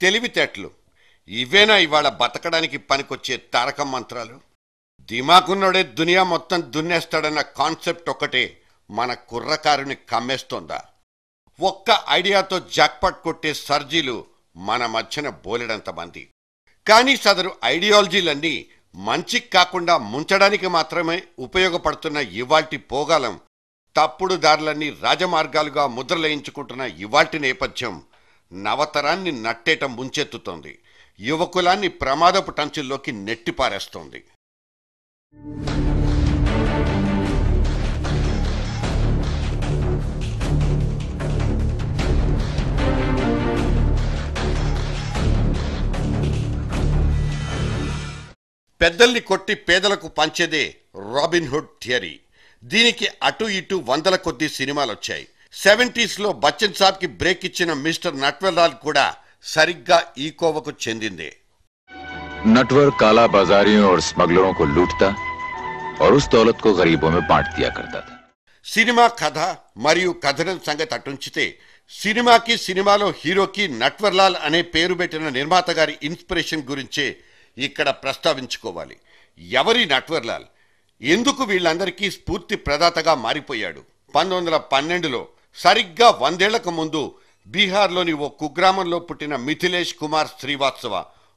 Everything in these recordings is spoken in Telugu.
తెలివితేటలు ఇవేనా ఇవాళ బతకడానికి పనికొచ్చే తారక మంత్రాలు? దిమాకున్నోడే దునియా మొత్తం దున్నేస్తాడన్న కాన్సెప్ట్ ఒక్కటే మన కుర్రకారుని కమ్మేస్తోందా? ఒక్క ఐడియాతో జాక్పాట్ కొట్టే సర్జీలు మన మధ్యన బోలెడంత మంది. కానీ సదరు ఐడియాలజీలన్నీ మంచికి కాకుండా ముంచడానికి మాత్రమే ఉపయోగపడుతున్న ఇవాల్టి పోగాలం, తప్పుడు దారులన్నీ రాజమార్గాలుగా ముద్రలేయించుకుంటున్న ఇవాల్టి నేపథ్యం నవతరాన్ని నట్టేట ముంచెత్తుతోంది. యువకులాన్ని ప్రమాదపు టంచుల్లోకి నెట్టిపారేస్తోంది. పెద్దల్ని కొట్టి పేదలకు పంచేదే రాబిన్హుడ్ థియరీ. దీనికి అటు ఇటు వందల కొద్ది సినిమాలొచ్చాయి. 70s బచ్చన్ సాబ్కి బ్రేక్ ఇచ్చిన మిస్టర్ నట్వర్లాల్ కూడా సరిగ్గా ఈ కోవకు చెందిందే. नटवर काला बाजारियों और स्मगलरों को लूटता और उस दौलत को गरीबों में बांट दिया करता था. సినిమా కథ మరియు కథనం సంగతి అటుంచితే, సినిమాకి సినిమాలో హీరోకి నట్వర్లాల్ అనే పేరు పెట్టిన నిర్మాత గారి ఇన్స్పిరేషన్ గురించే ఇక్కడ ప్రస్తావించుకోవాలి. ఎవరి నట్వర్లాల్? ఎందుకు వీళ్ళందరికీ స్ఫూర్తి ప్రదాతగా మారిపోయాడు? 1912లో సరిగ్గా 100 ఏళ్లకు ముందు బీహార్లోని ఓ కుగ్రామంలో పుట్టిన మిథిలేష్ కుమార్ శ్రీవాత్సవ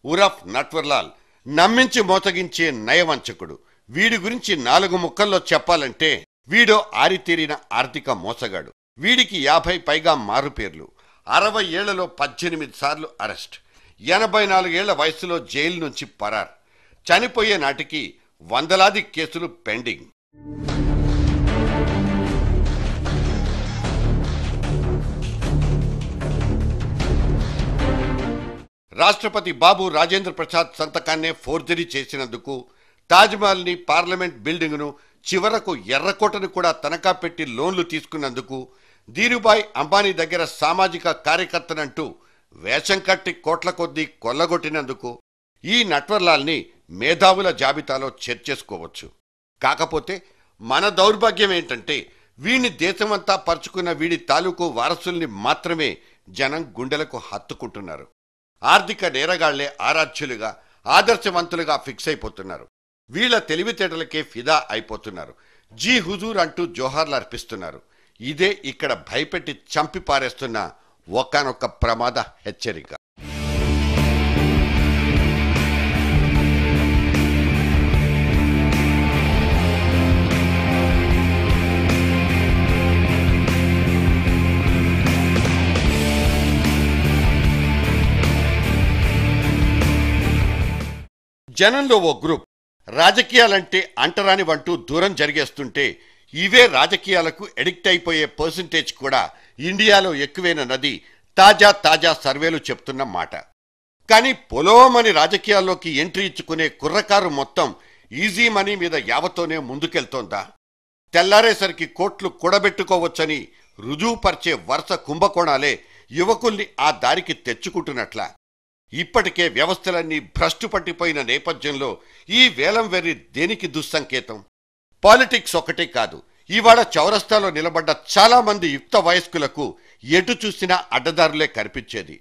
ఉరఫ్ నట్వర్లాల్ నమ్మించి మోసగించే నయవంచకుడు. వీడి గురించి 4 ముక్కల్లో చెప్పాలంటే, వీడో ఆరితేరిన ఆర్థిక మోసగాడు. వీడికి 50 పైగా మారుపేర్లు, 60 ఏళ్లలో 18 సార్లు అరెస్ట్, 84 ఏళ్ల వయసులో జైలు నుంచి పరార్, చనిపోయే నాటికి వందలాది కేసులు పెండింగ్. రాష్ట్రపతి బాబు రాజేంద్ర ప్రసాద్ సంతకాన్నే ఫోర్జరీ చేసినందుకు, తాజ్మహల్ని, పార్లమెంట్ బిల్డింగ్ను, చివరకు ఎర్రకోటను కూడా తనఖా పెట్టి లోన్లు తీసుకున్నందుకు, ధీరుభాయ్ అంబానీ దగ్గర సామాజిక కార్యకర్తనంటూ వేషం కట్టి కోట్ల కొద్దీ కొల్లగొట్టినందుకు ఈ నట్వర్లాల్ని మేధావుల జాబితాలో చేర్చేసుకోవచ్చు. కాకపోతే మన దౌర్భాగ్యం ఏంటంటే, వీడిని దేశమంతా పరుచుకున్న వీడి తాలూకు వారసుల్ని మాత్రమే జనం గుండెలకు హత్తుకుంటున్నారు. ఆర్థిక నేరగాళ్లే ఆరాధ్యులుగా, ఆదర్శవంతులుగా ఫిక్స్ అయిపోతున్నారు. వీళ్ల తెలివితేటలకే ఫిదా అయిపోతున్నారు. జీ హుజూర్ అంటూ జోహార్లు అర్పిస్తున్నారు. ఇదే ఇక్కడ భయపెట్టి చంపి పారేస్తున్న ఒకానొక ప్రమాద హెచ్చరిక. జనంలో ఓ గ్రూప్ రాజకీయాలంటే అంటరాని వంటూ దూరం జరిగేస్తుంటే, ఇవే రాజకీయాలకు ఎడిక్ట్ అయిపోయే పర్సంటేజ్ కూడా ఇండియాలో ఎక్కువేనన్నది తాజా తాజా సర్వేలు చెప్తున్న మాట. కానీ పొలోమని రాజకీయాల్లోకి ఎంట్రీ ఇచ్చుకునే కుర్రకారు మొత్తం ఈజీ మనీ మీద యావతోనే ముందుకెళ్తోందా? తెల్లారేసరికి కోట్లు కూడబెట్టుకోవచ్చని రుజువుపరిచే వరుస కుంభకోణాలే యువకుల్ని ఆ దారికి తెచ్చుకుంటున్నట్లా? ఇప్పటికే వ్యవస్థలన్నీ భ్రష్టు పట్టిపోయిన నేపథ్యంలో ఈ వేలం వెర్రి దేనికి దుస్సంకేతం? పాలిటిక్స్ ఒకటే కాదు, ఇవాళ చౌరస్తాలో నిలబడ్డ చాలా మంది యుక్త వయస్కులకు ఎటు చూసినా అడ్డదారులే కనిపించేది.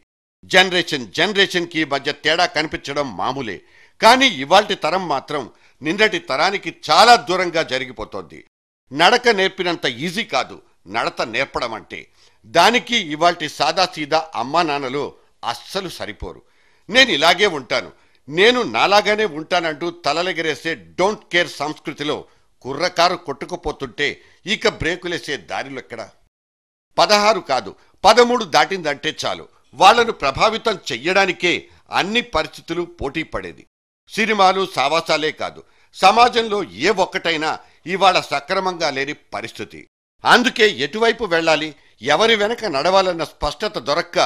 జనరేషన్కి మధ్య తేడా కనిపించడం మామూలే. కానీ ఇవాల్టి తరం మాత్రం నిన్నటి తరానికి చాలా దూరంగా జరిగిపోతోంది. నడక నేర్పినంత ఈజీ కాదు నడత నేర్పడం అంటే. దానికి ఇవాల్టి సాదాసీదా అమ్మా నాన్నలు అస్సలు సరిపోరు. నేను ఇలాగే ఉంటాను, నేను నాలాగానే ఉంటానంటూ తలలెగరేసే డోంట్ కేర్ సంస్కృతిలో కుర్రకారు కొట్టుకుపోతుంటే ఇక బ్రేకులేసే దారిలో ఎక్కడా? 16 కాదు 13 దాటిందంటే చాలు వాళ్లను ప్రభావితం చెయ్యడానికే అన్ని పరిస్థితులు పోటీ పడేది. సినిమాలు, సావాసాలే కాదు, సమాజంలో ఏ ఒక్కటైనా ఇవాళ సక్రమంగా లేని పరిస్థితి. అందుకే ఎటువైపు వెళ్ళాలి, ఎవరి వెనక నడవాలన్న స్పష్టత దొరక్క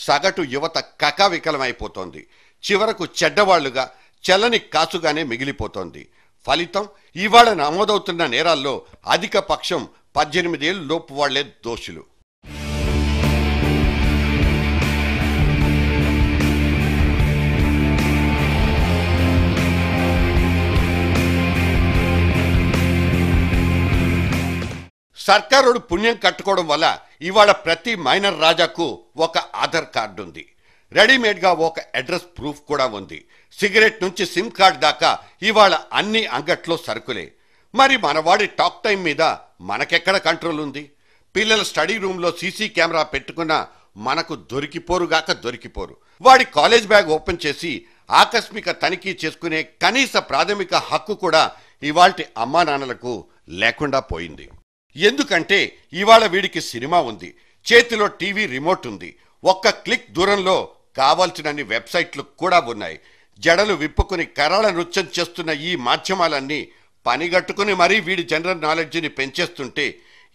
సగటు యువత కకావికలమైపోతోంది. చివరకు చెడ్డవాళ్లుగా, చెల్లని కాసుగానే మిగిలిపోతోంది. ఫలితం ఇవాళ నమోదవుతున్న నేరాల్లో అధిక పక్షం 18 ఏళ్ల లోపు వాళ్లే దోషులు. సర్కారుడు పుణ్యం కట్టుకోవడం వల్ల ఇవాళ ప్రతి మైనర్ రాజాకు ఒక ఆధార్ కార్డు ఉంది. రెడీమేడ్గా ఒక అడ్రస్ ప్రూఫ్ కూడా ఉంది. సిగరెట్ నుంచి సిమ్ కార్డ్ దాకా ఇవాళ అన్ని అంగట్లో సరుకులే. మరి మనవాడి టాక్ టైం మీద మనకెక్కడ కంట్రోల్ ఉంది? పిల్లల స్టడీ రూమ్లో సీసీ కెమెరా పెట్టుకున్నా మనకు దొరికిపోరు. వాడి కాలేజ్ బ్యాగ్ ఓపెన్ చేసి ఆకస్మిక తనిఖీ చేసుకునే కనీస ప్రాథమిక హక్కు కూడా ఇవాల్టి అమ్మా నాన్నలకు లేకుండా పోయింది. ఎందుకంటే ఇవాళ వీడికి సినిమా ఉంది, చేతిలో టీవీ రిమోట్ ఉంది, ఒక్క క్లిక్ దూరంలో కావాల్సినన్ని వెబ్సైట్లు కూడా ఉన్నాయి. జడలు విప్పుకుని కరాళ నృత్యం చేస్తున్న ఈ మాధ్యమాలన్నీ పనిగట్టుకుని మరీ వీడి జనరల్ నాలెడ్జిని పెంచేస్తుంటే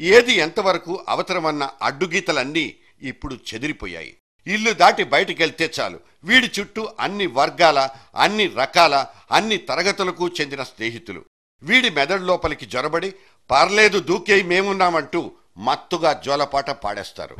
ఏది ఎంతవరకు అవసరమన్న అడ్డుగీతలన్నీ ఇప్పుడు చెదిరిపోయాయి. ఇల్లు దాటి బయటికెళ్తే చాలు వీడి చుట్టూ అన్ని వర్గాల, అన్ని రకాల, అన్ని తరగతులకు చెందిన స్నేహితులు వీడి మెదడు లోపలికి జొరబడి పర్లేదు దూకేయి మేమున్నామంటూ మత్తుగా జోలపాట పాడేస్తారు.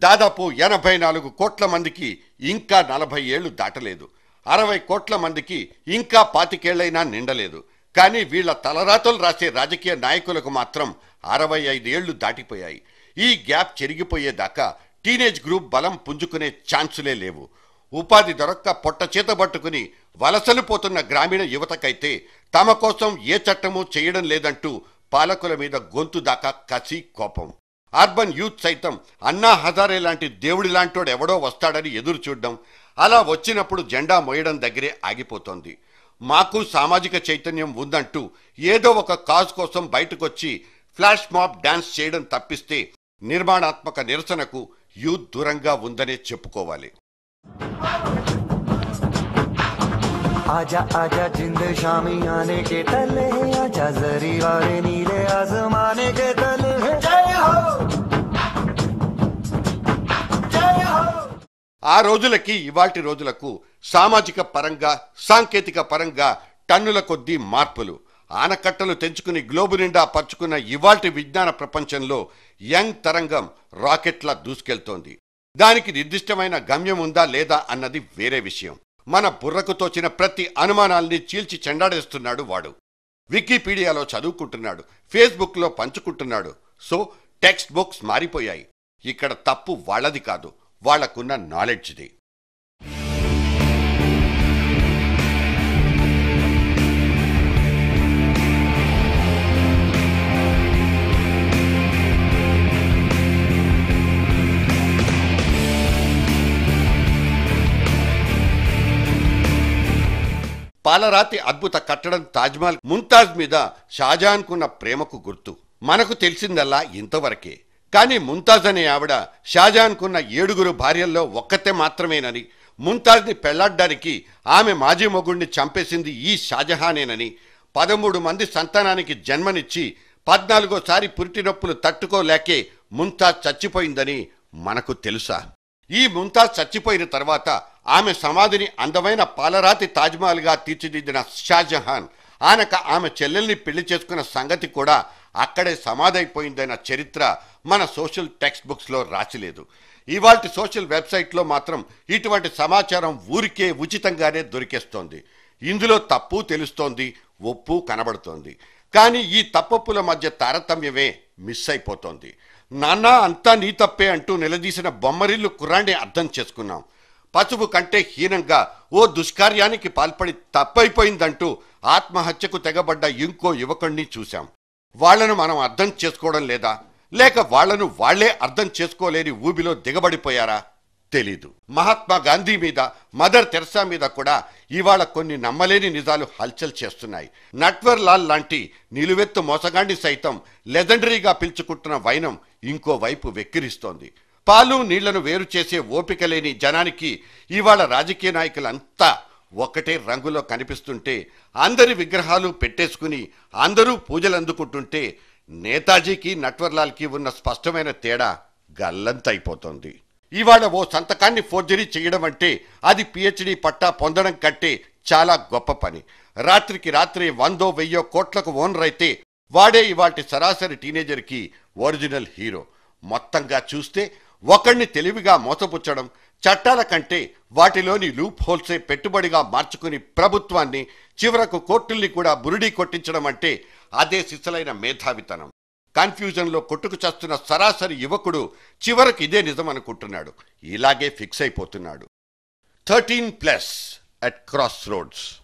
దాదాపు 84 కోట్ల మందికి ఇంకా 40 ఏళ్లు దాటలేదు. 60 కోట్ల మందికి ఇంకా 25 ఏళ్లైనా నిండలేదు. కానీ వీళ్ల తలరాతలు రాసే రాజకీయ నాయకులకు మాత్రం 65 ఏళ్లు దాటిపోయాయి. ఈ గ్యాప్ చెరిగిపోయేదాకా టీనేజ్ గ్రూప్ బలం పుంజుకునే ఛాన్సులే లేవు. ఉపాధి దొరక్క పొట్ట చేత పట్టుకుని వలసలు పోతున్న గ్రామీణ యువతకైతే తమ కోసం ఏ చట్టమూ చేయడం లేదంటూ పాలకుల మీద గొంతు దాకా కసి, కోపం. అర్బన్ యూత్ సైతం అన్నా హజారే లాంటి దేవుడి లాంటోడు ఎవడో వస్తాడని ఎదురు చూడడం, అలా వచ్చినప్పుడు జెండా మోయడం దగ్గరే ఆగిపోతోంది. మాకు సామాజిక చైతన్యం ఉందంటూ ఏదో ఒక కాజ్ కోసం బయటకొచ్చి ఫ్లాష్ మాబ్ డాన్స్ చేయడం తప్పిస్తే నిర్మాణాత్మక నిరసనకు యూత్ దూరంగా ఉందనే చెప్పుకోవాలి. आजा आजा जिंद शामी आने के तले आजा जरी वाले नीले आसमाने के तले जय हो जय हो. ఆ రోజులకి ఇవాల్టి రోజులకు సామాజిక పరంగా, సాంకేతిక పరంగా టన్నుల కొద్దీ మార్పులు. ఆనకట్టలు తెంచుకుని గ్లోబు నిండా పరుచుకున్న ఇవాల్టి విజ్ఞాన ప్రపంచంలో యంగ్ తరంగం రాకెట్లా దూసుకెళ్తోంది. దానికి నిర్దిష్టమైన గమ్యం ఉందా లేదా అన్నది వేరే విషయం. మన బుర్రకు తోచిన ప్రతి అనుమానాల్ని చీల్చి చెండాడేస్తున్నాడు వాడు. వికీపీడియాలో చదువుకుంటున్నాడు, ఫేస్బుక్లో పంచుకుంటున్నాడు. సో టెక్స్ట్ బుక్స్ మారిపోయాయి. ఇక్కడ తప్పు వాళ్ళది కాదు, వాళ్లకున్న నాలెడ్జ్ది. పాలరాతి అద్భుత కట్టడం తాజ్మహల్ ముంతాజ్ మీద షాజహాన్కున్న ప్రేమకు గుర్తు. మనకు తెలిసిందల్లా ఇంతవరకే. కానీ ముంతాజ్ అనే ఆవిడ షాజహాన్కున్న 7 భార్యల్లో ఒక్కతే మాత్రమేనని, ముంతాజ్ని పెళ్లాడ్డానికి ఆమె మాజీ మొగుడిని చంపేసింది ఈ షాజహానేనని, 13 మంది సంతానానికి జన్మనిచ్చి 14వ పురిటి నొప్పులు తట్టుకోలేకే ముంతాజ్ చచ్చిపోయిందని మనకు తెలుసా? ఈ ముంతాజ్ చచ్చిపోయిన తర్వాత ఆమె సమాధిని అందమైన పాలరాతి తాజ్మహల్గా తీర్చిదిద్దిన షాజహాన్ ఆమె చెల్లెల్ని పెళ్లి చేసుకున్న సంగతి కూడా అక్కడే సమాధైపోయిందన్న చరిత్ర మన సోషల్ టెక్స్ట్ బుక్స్లో రాసిలేదు. ఇవాల్టి సోషల్ వెబ్సైట్లో మాత్రం ఇటువంటి సమాచారం ఊరికే ఉచితంగానే దొరికేస్తోంది. ఇందులో తప్పు తెలుస్తోంది, ఒప్పు కనబడుతోంది. కానీ ఈ తప్పొప్పుల మధ్య తారతమ్యమే మిస్ అయిపోతోంది. నాన్న అంతా నీ తప్పే అంటూ నిలదీసిన బొమ్మరిల్లు కుర్రాన్ని అర్థం చేసుకున్నాం. పసుపు కంటే హీనంగా ఓ దుష్కార్యానికి పాల్పడి తప్పైపోయిందంటూ ఆత్మహత్యకు తెగబడ్డ ఇంకో యువకుణ్ణి చూశాం. వాళ్లను మనం అర్థం చేసుకోవడం లేదా, లేక వాళ్లను వాళ్లే అర్థం చేసుకోలేని ఊబిలో దిగబడిపోయారా తెలీదు. మహాత్మా గాంధీ మీద, మదర్ తెరసా మీద కూడా ఇవాళ కొన్ని నమ్మలేని నిజాలు హల్చల్ చేస్తున్నాయి. నట్వర్ లాల్ లాంటి నిలువెత్తు మోసగాండి సైతం లెజెండరీగా పిలుచుకుంటున్న వైనం ఇంకోవైపు వెక్కిరిస్తోంది. పాలు నీళ్లను వేరు చేసే ఓపిక లేని జనానికి ఇవాళ రాజకీయ నాయకులంతా ఒకటే రంగులో కనిపిస్తుంటే, అందరి విగ్రహాలు పెట్టేసుకుని అందరూ పూజలు అందుకుంటుంటే నేతాజీకి నట్వర్లాల్కి ఉన్న స్పష్టమైన తేడా గల్లంతైపోతోంది. ఇవాళ ఓ సంతకాన్ని ఫోర్జరీ చేయడం అంటే అది పిహెచ్డి పట్టా పొందడం కంటే చాలా గొప్ప పని. రాత్రికి రాత్రి 100-1000 కోట్లకు ఓనర్ అయితే వాడే ఇవాల్టి సరాసరి టీనేజర్కి ఒరిజినల్ హీరో. మొత్తంగా చూస్తే ఒకడిని తెలివిగా మోసపుచ్చడం, చట్టాల కంటే వాటిలోని లూప్ హోల్సే పెట్టుబడిగా మార్చుకుని ప్రభుత్వాన్ని, చివరకు కోర్టుల్ని కూడా బురిడీ కొట్టించడం అంటే అదే సిసలైన మేధావితనం. కన్ఫ్యూజన్లో కొట్టుకు చస్తున్న సరాసరి యువకుడు చివరకు ఇదే నిజం అనుకుంటున్నాడు. ఇలాగే ఫిక్స్ అయిపోతున్నాడు. 13+ at Crossroads.